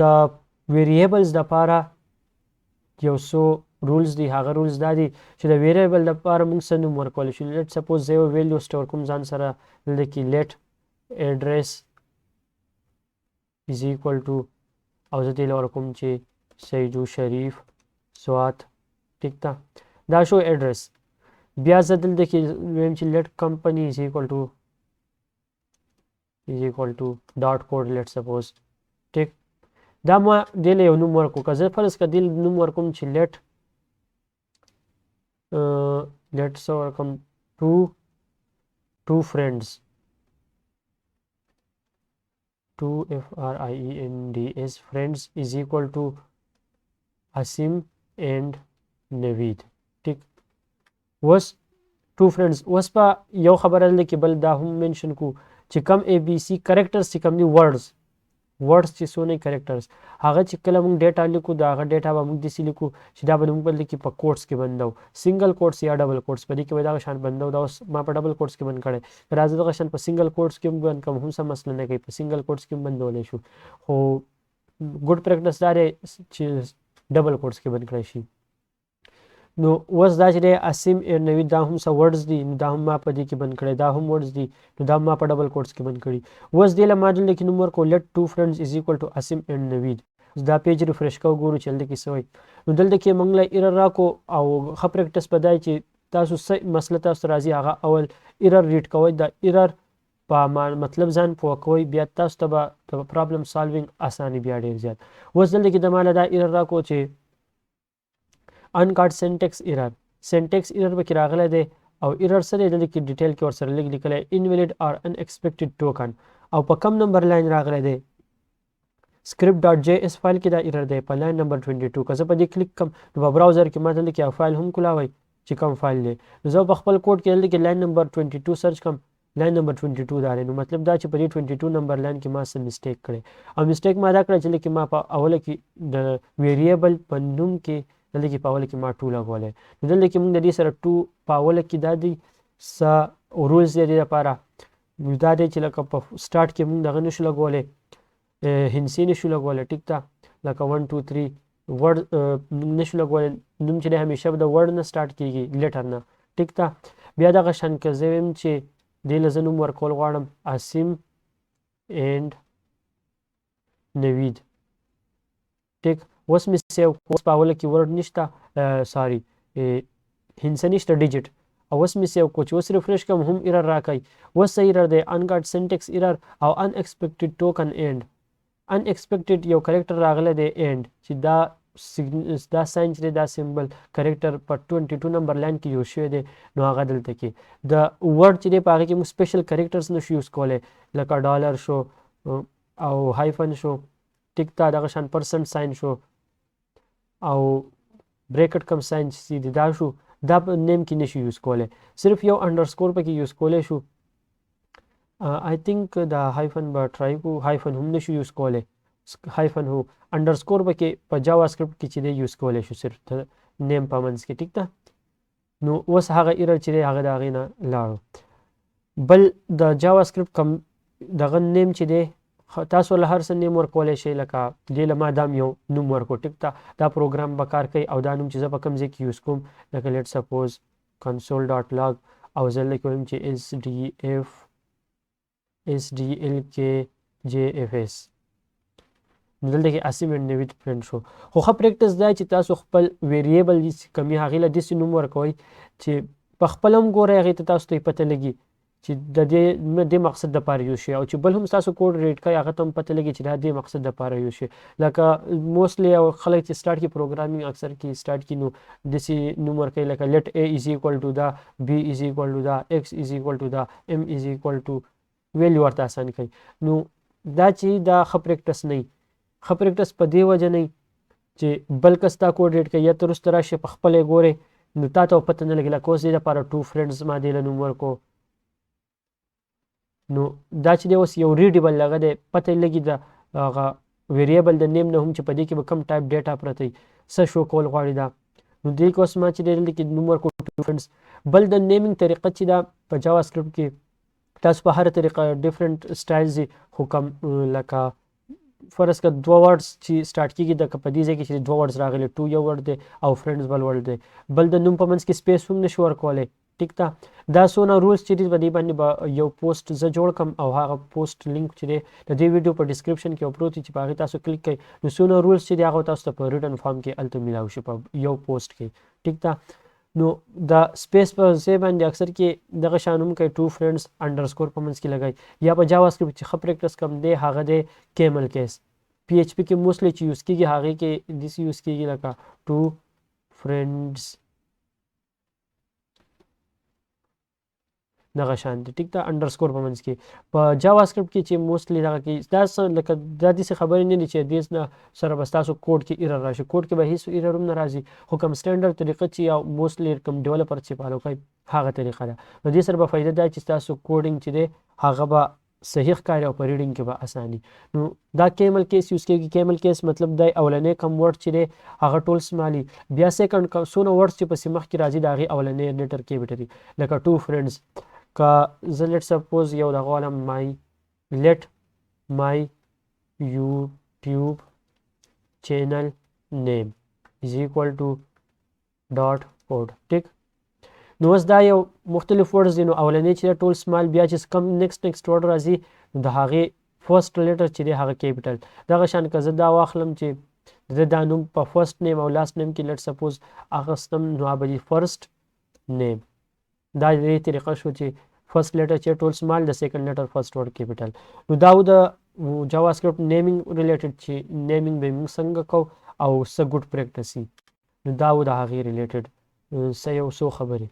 د ویریبلز دپاره یو څو رولز دي. هغه رولز دا دي چې د ویریبل دپاره موږ څه نوم ورکولی شو. لیټ سپوز زه یو ویلیو سټور کوم ځان سره دلته کې لیټ ایډرس از ایکول ټو او زه دې له ورکوم چې سیدو شریف سوات. ټیک ده دا شو ایډرس. بیا زه دلته کې ویم چې لیټ کمپنی از ایکول ټو ډاټ کوډ لیټ سپوز. ټیک دا ما دې له یو نوم ورکو. که زه فرض که دې نوم ورکوم چې لیټ څه ورکوم ټو فرینډز FRIENDS friends is equal to Asim and Naveed. ټیک اوس ټو فرینډز. اوس په یو خبره ده کې بل دا هم منشن کو چې کم ABC کریکټرز چې کم دي ورډز چې څونه کریکټرز هغه چې کله موږ ډیټا لیکو دا هغه ډیټا به موږ داسې لیکو چې دا به موږ بل کې په کوټس کې بندو سنگل کوټس یا ډبل کوټس په دې کې به دغه شان بندو. دا اوس ما په ډبل کوټس کې بند کړی راځه دغه شان په سنگل کوټس کې بند کوم هم څه مسله نه کوي. په سنگل کوټس کې بندولی شو خو ګډ پریکټس دا دی چې ډبل کوټس کې بند کړی شي. نو اوس دا چې دی اسیم نوید دا هم څه ورډز دي نو دا هم ما په دې کې بند کړی. دا هم ورډز دي نو دا ما په ډبل کوټس کې بند کړي. اوس دې له ما دلته کې نوم ورکړو لیټ ټو فرینډز از ایکول ټو اسیم اینډ نوید. دا پیج ریفریش کوو ګورو چې هلته کې څه وایي. نو دلته کې موږ له ایرر راکو او ښه پریکټس به دا چې تاسو څه مسله تاسو راځي هغه اول ایرر ریډ کوئ. د ایرر په مطلب ځان پوه کوئ بیا تاسو ته به پرابلم سالوینګ اساني بیا ډېر زیات. اوس دلته کې د ما له دا ایرر راکو چې انکارډ سینټیکس ایرر به کې راغلی دی او ایرر څه دی دلته کې ډیټیل کې ورسره لیک لیکلی انویلډ اور ان ایکسپیکټډ ټوکن او په کم نمبر لاین راغلی دی script.js فایل کې دا ایرر دی په لاین نمبر 22. که زه په دې کلیک کم نو په براوزر کې ما دلته کې یو فایل هم کولاوی چې کوم فایل دی. نو زه په خپل کوډ کې دلته کې لاین نمبر 22 سرچ کم لاین نمبر 22 دا دی. نو مطلب دا چې په دې 22 نمبر لاین کې ما څه مسټیک کړی او مسټیک ما دا کړی چې لکه ما په اوله کې د ویریبل په نوم کې دلته کې په اوله کې ما 2 لګولی. نو دلته کې موږ د دې سره 2 په اوله کې دا دی څه رولز دی دې لپاره دا دی چې لکه په سټارټ کې موږ دغه نشو لګولی هندسې نشو لګولی. ټیک ده لکه 1 2 3 ورډ نشو لګولی. نوم چې دی همیشه به د ورډ نه سټارټ کېږي لیټر نه. ټیک ده بیا دغه شان که زه ویم چې دې له زه نوم ورکول غواړم اسیم اینډ نوید. ټیک اوس مې سیو اوس په اوله کې ورډ نشته ساري هندسه نشته ډیجټ او اوس مې سیو کو چې اوس ریفریش کوم هم ایرر راکوي. اوس څه ایرر دی انکارډ سینټیکس ایرر او ان ایکسپیکټډ ټوکن اینډ. ان ایکسپیکټډ یو کریکټر راغلی دی اینډ چې دا ساین چې دی دا سمبل کریکټر په 22 نمبر لاین کې یوز شوی دی نو هغه دلته کې د ورډ چې دی په هغه کې موږ سپیشل کریکټرز نشو یوز کولی لکه ډالر شو او هایفن شو. ټیک ده دغه شان پرسنټ ساین شو او بریکټ کم ساین چې دی دا شو دا په نیم کې نشو یوز کولی. صرف یو انډرسکور پکې یوز کولی شو. آی تھنک دا هایفن به ټرای کو هایفن هم نشو یوز کولی. هایفن هو انډرسکور پکې په جاوا سکرپټ کې چې دی یوز کولی شو صرف نیم په منځ کې. ټیک ده نو اوس هغه ایرر چې دی هغه د هغې نه لاړو. بل د جاوا سکرپټ کم دغه نیم چې دی تاسو له هر څه نیم ورکولی شئ لکه دې له ما دا یو نوم ورکړو. ټیک ده دا پروګرام به کار کوي او دا نوم چې زه په کوم ځای کې یوز کوم لکه لیټ سپوز کنسول ډاټ لاګ او زه لیکم چې SDLKJFS. نو دلته کې اسیم اینډ نوید پرنټ شو. خو ښه پریکټس دا چې تاسو خپل ویریبل کمې هغې له داسې نوم ورکوئ چې په خپله هم ګورئ هغې ته تاسو ته یې پته لګي چې د دې مقصد دپاره یوز شي او چې بل هم ستاسو کوډ ریډ کوي هغه ته هم پته لګي چې دا دې مقصد دپاره یوز شي. لکه موسټلی او خلک چې سټارټ کړي پروګرامینګ اکثر کې سټارټ کړي نو داسې نوم ورکوي لکه لیټ A از ایکول ټو دا B از ایکول ټو دا X از ایکول ټو دا M از ایکول ټو ویلیو ورته اسان کوي. نو دا چې دا ښه پریکټس نه وي. ښه پریکټس په دې وجه نه چې بل کس تا کوډ ریډ کوي یا ته وروسته راشې په خپله یې ګورې نو تا ته پته نه لګي لکه اوس دې دپاره 2 فرینډز ما دې له نوم ورکړو نو دا چې دی اوس یو ریډیبل هغه دی پته یې لګي د هغه ویریبل د نیم نه هم چې په دې کې به کم ټایپ ډیټا پرته وي څه شو کول غواړي دا نو دې کې اوس ما چې دی دلته کې نوم ورکړو 2 فرینډز. بل د نیمینګ طریقه چې دا په جاوا سکرپټ کې تاسو په هره طریقه ډیفرنٹ سټایلز دي خو کم لکه فرض کړه دوه ورډز چې سټارټ کیږي د په دې ځای کې چې دوه ورډز راغلي ټو یو ورډ دی او فرینډز بل ورډ دی بل د نوم په منځ کې سپیس هم نشو ورکولی ټیک ده دا څونه رولز چې دي په دې باندې به یو پوسټ زه جوړ کړم او هغه پوسټ لینک چې دی د دې ویډیو په ډسکرپشن کې پروت چې په هغې تاسو کلیک کوئ نو څونه رولز چې دي هغه تاسو ته په ریټن فارم کې هلته میلاو شي په یو پوسټ کې ټیک ده نو دا سپیس په ځای باندې اکثر کې دغه شان هم کوي ټو فرینډز انډرسکور په منځ کې لګوي یا په جاوا سکرپټ چې ښه پریکټس کم دی هغه دی کیمل کیس پی ایچ پی کې موسټلی چې یوز کېږي هغې کې داسې یوز کېږي لکه ټو فرینډز دغه شان دی ټیک ده انډرسکور په منځ کې په جاوا سکرپټ کې چې موسټلی دغه کې دا څه لکه دا داسې خبرې نه دي چې دې نه سره به ستاسو کوډ کې ایرر راشي کوډ کې به هېڅ ایرر هم نه راځي خو کوم سټنډرډ طریقه چې یو موسټلی کوم ډیولپر چې فالو کوي هغه طریقه ده نو دې سره به فایده دا چې ستاسو کوډینګ چې دی هغه به صحیح ښکاري او په ریډینګ کې به اساني نو دا کیمل کیس یوز کېږي کیمل کیس مطلب دی اولنی کم ورډ چې دی هغه ټول سمالي بیا سیکنډ څونه ورډز چې پسې مخکې راځي د هغې اولنی لیټر کیپیټل لکه ټو فرینډز که زه لیټ سپوز یو دغه والا لیټ مای یوټیوب چینل نیم از ایکوال ټو ډاټ کوډ ټیک نو اوس دا یو مختلف ورډز دي نو اولنی چې ټول سمال بیا چې کم نیکسټ ورډ راځي نو د هغې فرسټ لیټر چې دی هغه کیپیټل دغه شان که زه دا واخلم چې د دا نوم په فرسټ نیم او لاست نیم کې لیټ سپوز اخستم نو هغه به فرسټ نیم دا د دې طریقه شو چې فرسټ لیټر چې ټول سمال د سیکنډ لیټر فرسټ ورډ کیپیټل نو دا د جاوا سکرپټ نیمینګ ریلیټډ چې نیمینګ به موږ څنګه کوو او څه ګډ پریکټس وي نو دا و د هغې ریلیټډ څه یو څو خبرې